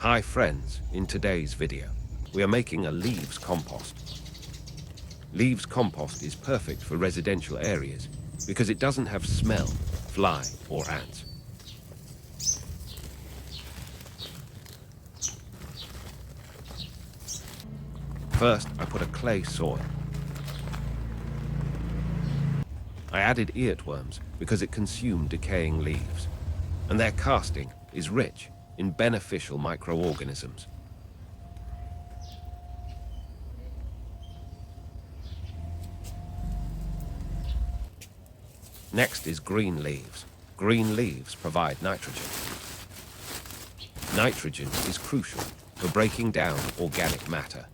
Hi friends, in today's video, we are making a leaves compost. Leaves compost is perfect for residential areas because it doesn't have smell, fly or ants. First, I put a clay soil. I added earthworms because it consumed decaying leaves, and their casting is rich in beneficial microorganisms. Next is green leaves. Green leaves provide nitrogen. Nitrogen is crucial for breaking down organic matter.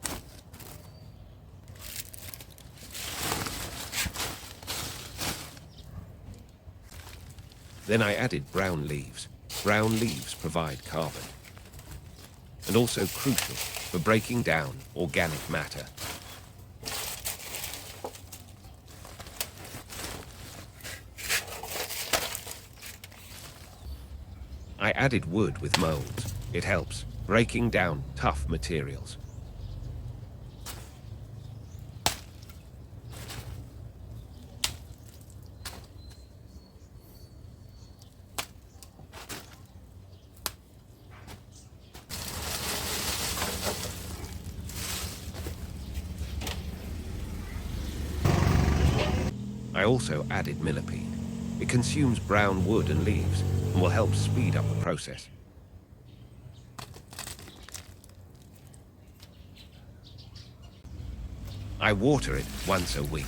Then I added brown leaves. Brown leaves provide carbon, and also crucial for breaking down organic matter. I added wood with molds. It helps breaking down tough materials. I also added millipede. It consumes brown wood and leaves and will help speed up the process. I water it once a week.